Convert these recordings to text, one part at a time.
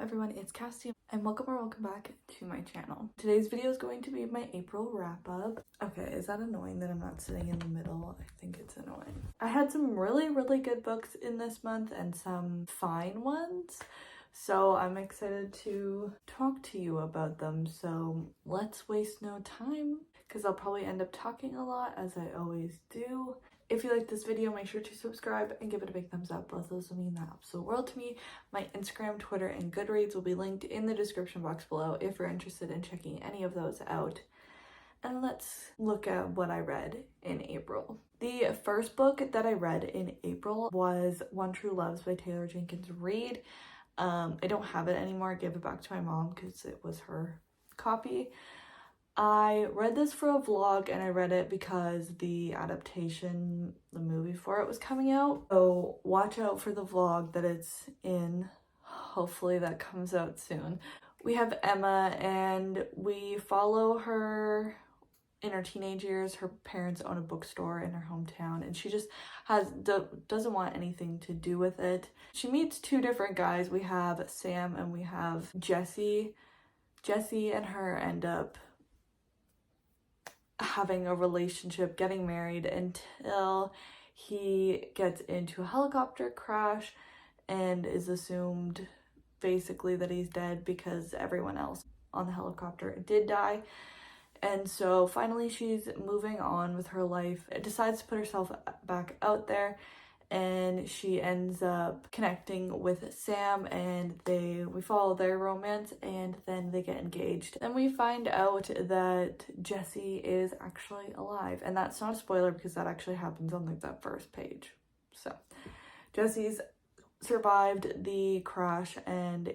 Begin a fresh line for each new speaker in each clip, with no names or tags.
everyone, it's Cassie and welcome or welcome back to my channel. Today's video is going to be my April wrap up. Okay, is that annoying that I'm not sitting in the middle? I think it's annoying. I had some really good books in this month and some fine ones. So I'm excited to talk to you about them. So let's waste no time because I'll probably end up talking a lot as I always do. If you like this video, make sure to subscribe and give it a big thumbs up. Both of those will mean the absolute world to me. My Instagram, Twitter, and Goodreads will be linked in the description box below if you're interested in checking any of those out. And let's look at what I read in April. The first book that I read in April was One True Loves by Taylor Jenkins Reid. I don't have it anymore. I gave it back to my mom because it was her copy. I read this for a vlog and I read it because the adaptation, the movie for it was coming out. So watch out for the vlog that it's in. Hopefully that comes out soon. We have Emma and we follow her in her teenage years. Her parents own a bookstore in her hometown and she just doesn't want anything to do with it. She meets two different guys. We have Sam and we have Jesse. Jesse and her end up having a relationship, getting married, until he gets into a helicopter crash and is assumed basically that he's dead because everyone else on the helicopter did die. And so finally she's moving on with her life, decides to put herself back out there, and she ends up connecting with Sam and we follow their romance and then they get engaged. Then we find out that Jesse is actually alive, and that's not a spoiler because that actually happens on like that first page. So Jesse's survived the crash and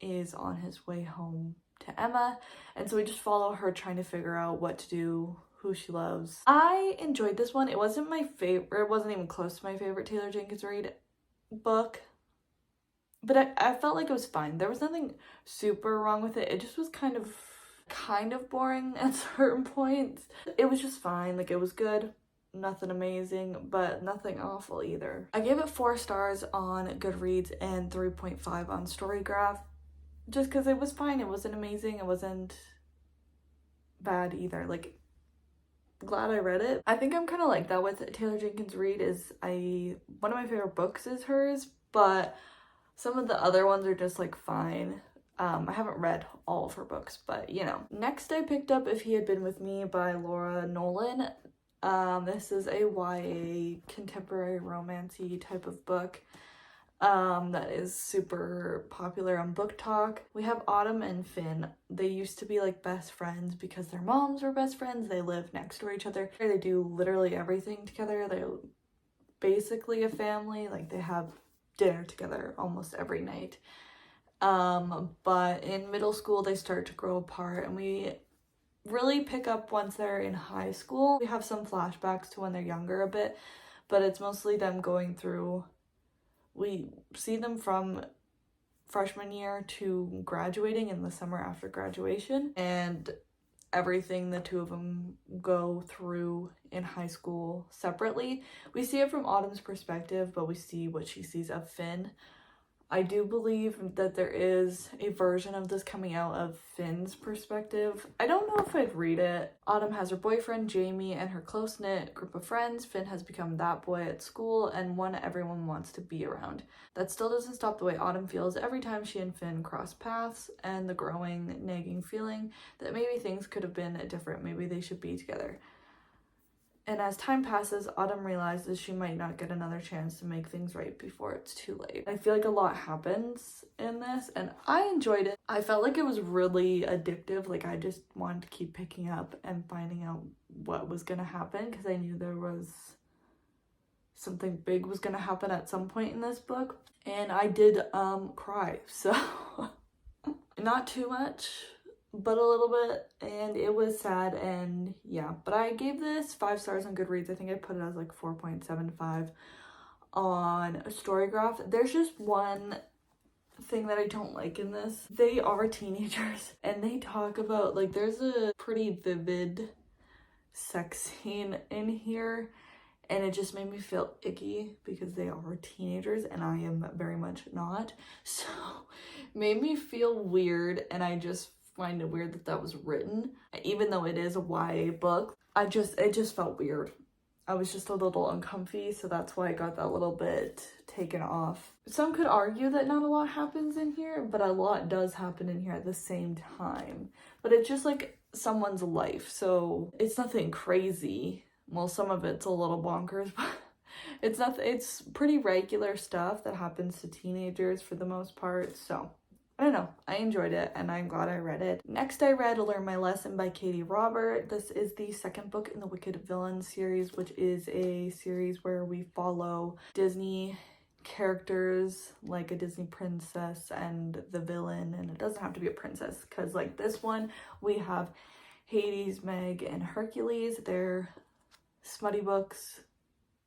is on his way home to Emma, and so we just follow her trying to figure out what to do, who she loves. I enjoyed this one. It wasn't my favorite, it wasn't even close to my favorite Taylor Jenkins Reid book, but I felt like it was fine. There was nothing super wrong with it. It just was kind of boring at certain points. It was just fine, like it was good. Nothing amazing, but nothing awful either. I gave it 4 stars on Goodreads and 3.5 on Storygraph, just because it was fine. It wasn't amazing, it wasn't bad either. Like, glad I read it. I think I'm kind of like that with Taylor Jenkins Reid. One of my favorite books is hers, but some of the other ones are just like fine. I haven't read all of her books, but you know. Next I picked up If He Had Been With Me by Laura Nolan. This is a YA contemporary romancy type of book that is super popular on Book Talk. We have Autumn and Finn. They used to be like best friends because their moms were best friends. They live next to each other. They do literally everything together. They're basically a family. Like they have dinner together almost every night. But in middle school they start to grow apart, and we really pick up once they're in high school. We have some flashbacks to when they're younger a bit, but it's mostly them going through. We see them from freshman year to graduating in the summer after graduation, and everything the two of them go through in high school separately. We see it from Autumn's perspective, but we see what she sees of Finn. I do believe that there is a version of this coming out of Finn's perspective. I don't know if I'd read it. Autumn has her boyfriend, Jamie, and her close-knit group of friends. Finn has become that boy at school and one everyone wants to be around. That still doesn't stop the way Autumn feels every time she and Finn cross paths, and the growing, nagging feeling that maybe things could have been different. Maybe they should be together. And as time passes, Autumn realizes she might not get another chance to make things right before it's too late. I feel like a lot happens in this, and I enjoyed it. I felt like it was really addictive. Like I just wanted to keep picking up and finding out what was gonna happen because I knew there was something big was gonna happen at some point in this book. And I did cry, so not too much, but a little bit, and it was sad. And yeah, but I gave this 5 stars on Goodreads. I think I put it as like 4.75 on Storygraph. There's just one thing that I don't like in this. They are teenagers and they talk about, like, there's a pretty vivid sex scene in here, and it just made me feel icky because they are teenagers and I am very much not. So made me feel weird, and I just find it weird that that was written, even though it is a YA book. It just felt weird. I was just a little uncomfy, so that's why I got that little bit taken off. Some could argue that not a lot happens in here, but a lot does happen in here at the same time. But it's just like someone's life, so it's nothing crazy. Well, some of it's a little bonkers, but it's pretty regular stuff that happens to teenagers for the most part, so I don't know. I enjoyed it, and I'm glad I read it. Next, I read Learn My Lesson by Katie Robert. This is the second book in the Wicked Villains series, which is a series where we follow Disney characters, like a Disney princess and the villain, and it doesn't have to be a princess, because like this one, we have Hades, Meg, and Hercules. They're smutty books.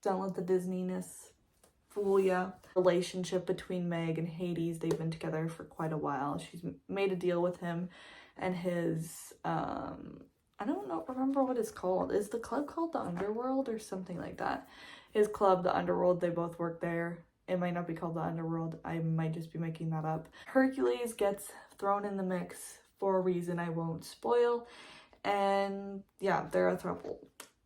Don't let the Disneyness fool ya. Relationship between Meg and Hades, they've been together for quite a while. She's made a deal with him and his I don't know, remember what it's called. Is the club called the Underworld or something like that? His club, the Underworld, they both work there. It might not be called the Underworld. I might just be making that up. Hercules gets thrown in the mix for a reason I won't spoil. And yeah, they're a throuple.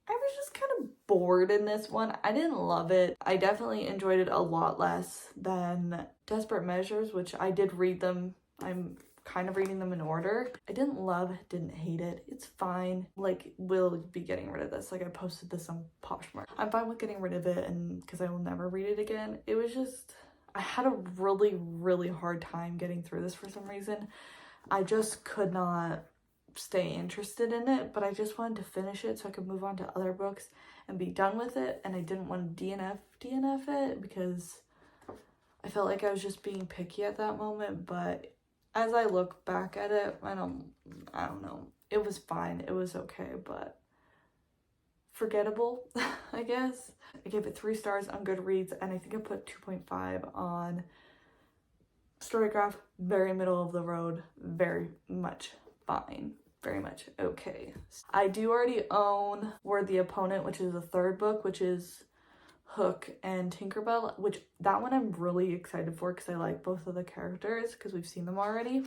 I was just kind of bored in this one. I didn't love it. I definitely enjoyed it a lot less than Desperate Measures, which I did read them. I'm kind of reading them in order. I didn't love, didn't hate it. It's fine. Like, we'll be getting rid of this. Like, I posted this on Poshmark. I'm fine with getting rid of it, and because I will never read it again. It was just, I had a really, really hard time getting through this for some reason. I just could not stay interested in it, but I just wanted to finish it so I could move on to other books and be done with it, and I didn't want to DNF it because I felt like I was just being picky at that moment. But as I look back at it, I don't know. It was fine. It was okay, but forgettable, I guess. I gave it 3 stars on Goodreads, and I think I put 2.5 on Storygraph. Very middle of the road, very much fine. Very much okay. I do already own Word the Opponent, which is the 3rd book, which is Hook and Tinkerbell, which that one I'm really excited for because I like both of the characters because we've seen them already.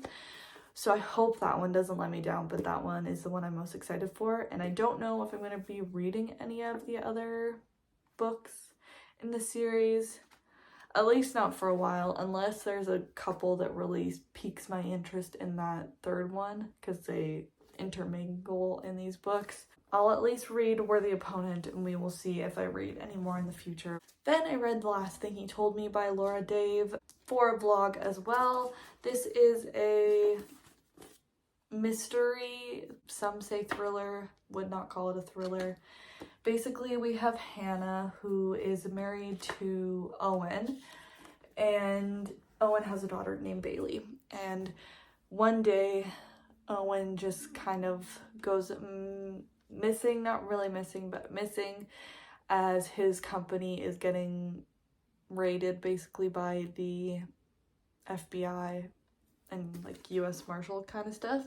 So I hope that one doesn't let me down, but that one is the one I'm most excited for. And I don't know if I'm going to be reading any of the other books in the series, at least not for a while, unless there's a couple that really piques my interest in that 3rd one because they intermingle in these books. I'll at least read Word the Opponent, and we will see if I read any more in the future. Then I read The Last Thing He Told Me by Laura Dave for a vlog as well. This is a mystery, some say thriller, would not call it a thriller. Basically, we have Hannah, who is married to Owen, and Owen has a daughter named Bailey. And one day, Owen just kind of goes missing, not really missing, but missing, as his company is getting raided basically by the FBI and like US Marshal kind of stuff.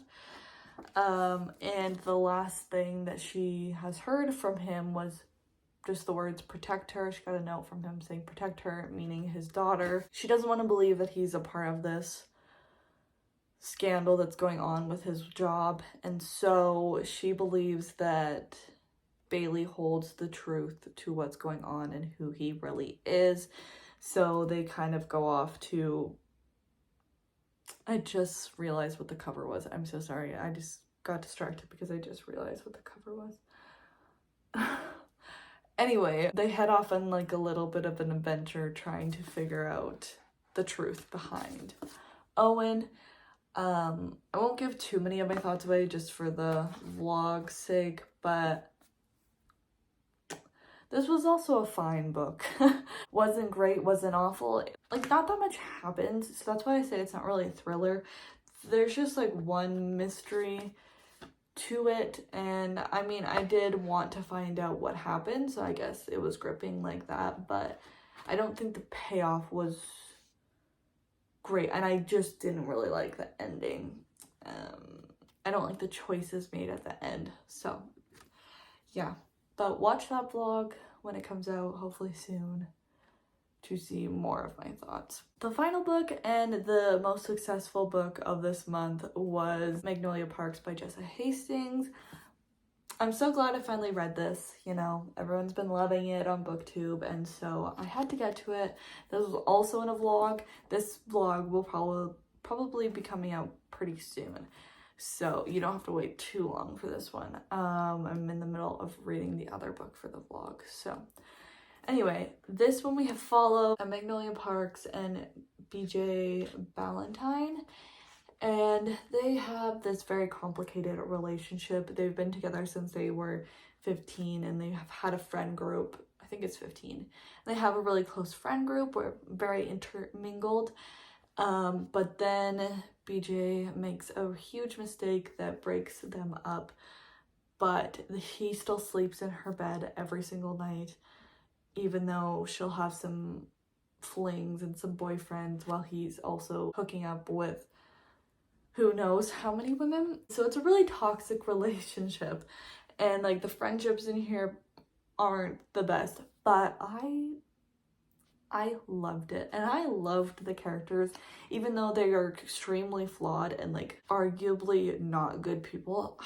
And the last thing that she has heard from him was just the words protect her. She got a note from him saying protect her, meaning his daughter. She doesn't want to believe that he's a part of this scandal that's going on with his job, and so she believes that Bailey holds the truth to what's going on and who he really is. So they kind of go off to, I just realized what the cover was. I'm so sorry. I just got distracted because I just realized what the cover was. Anyway, they head off on like a little bit of an adventure trying to figure out the truth behind Owen. I won't give too many of my thoughts away just for the vlog's sake, but this was also a fine book. Wasn't great, wasn't awful. Like, not that much happens, so that's why I say it's not really a thriller. There's just like one mystery to it, and I mean, I did want to find out what happened, so I guess it was gripping like that, but I don't think the payoff was great, and I just didn't really like the ending. I don't like the choices made at the end, so yeah. But watch that vlog when it comes out, hopefully soon, to see more of my thoughts. The final book and the most successful book of this month was Magnolia Parks by Jessa Hastings. I'm so glad I finally read this. You know, everyone's been loving it on BookTube, and so I had to get to it. This was also in a vlog. This vlog will probably be coming out pretty soon, so you don't have to wait too long for this one. I'm in the middle of reading the other book for the vlog, so anyway, this one we have followed Magnolia Parks and BJ Ballantyne. And they have this very complicated relationship. They've been together since they were 15, and they have had a friend group. I think it's 15. They have a really close friend group. We're very intermingled. But then BJ makes a huge mistake that breaks them up. But he still sleeps in her bed every single night, even though she'll have some flings and some boyfriends while he's also hooking up with who knows how many women. So it's a really toxic relationship, and like the friendships in here aren't the best, but I loved it, and I loved the characters, even though they are extremely flawed and like arguably not good people.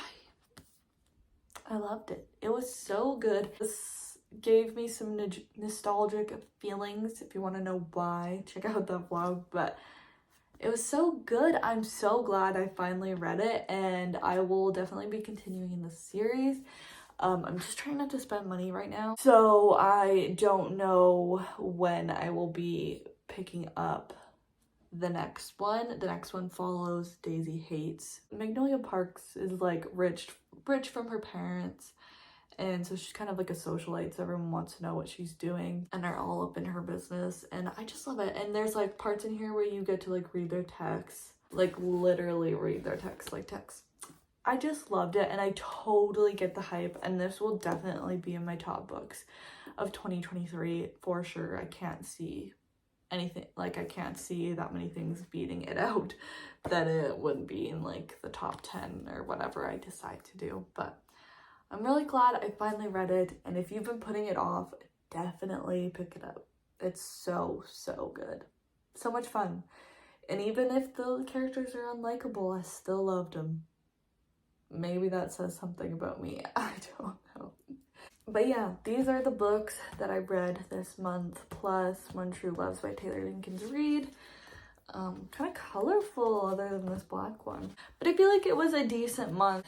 I loved it. It was so good. This gave me some nostalgic feelings. If you want to know why, check out that vlog, but it was so good. I'm so glad I finally read it, and I will definitely be continuing in the series. I'm just trying not to spend money right now, so I don't know when I will be picking up the next one. The next one follows Daisy Hates. Magnolia Parks is like rich from her parents, and so she's kind of like a socialite, so everyone wants to know what she's doing and are all up in her business, and I just love it. And there's like parts in here where you get to like read their texts, like literally read their texts like text. I just loved it, and I totally get the hype, and this will definitely be in my top books of 2023 for sure. I can't see anything, like I can't see that many things beating it out that it wouldn't be in like the top 10 or whatever I decide to do. But I'm really glad I finally read it, and if you've been putting it off, definitely pick it up. It's so good. So much fun. And even if the characters are unlikable, I still loved them. Maybe that says something about me. I don't know. But yeah, these are the books that I read this month, plus One True Loves by Taylor Lincoln's Reid. Kind of colorful other than this black one. But I feel like it was a decent month.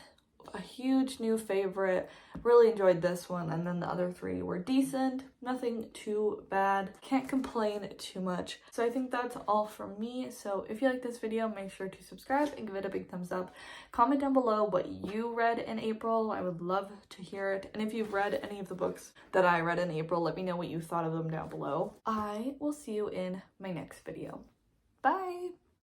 A huge new favorite. Really enjoyed this one, and then the other three were decent. Nothing too bad. Can't complain too much. So I think that's all from me. So if you like this video, make sure to subscribe and give it a big thumbs up. Comment down below what you read in April. I would love to hear it. And if you've read any of the books that I read in April, let me know what you thought of them down below. I will see you in my next video. Bye!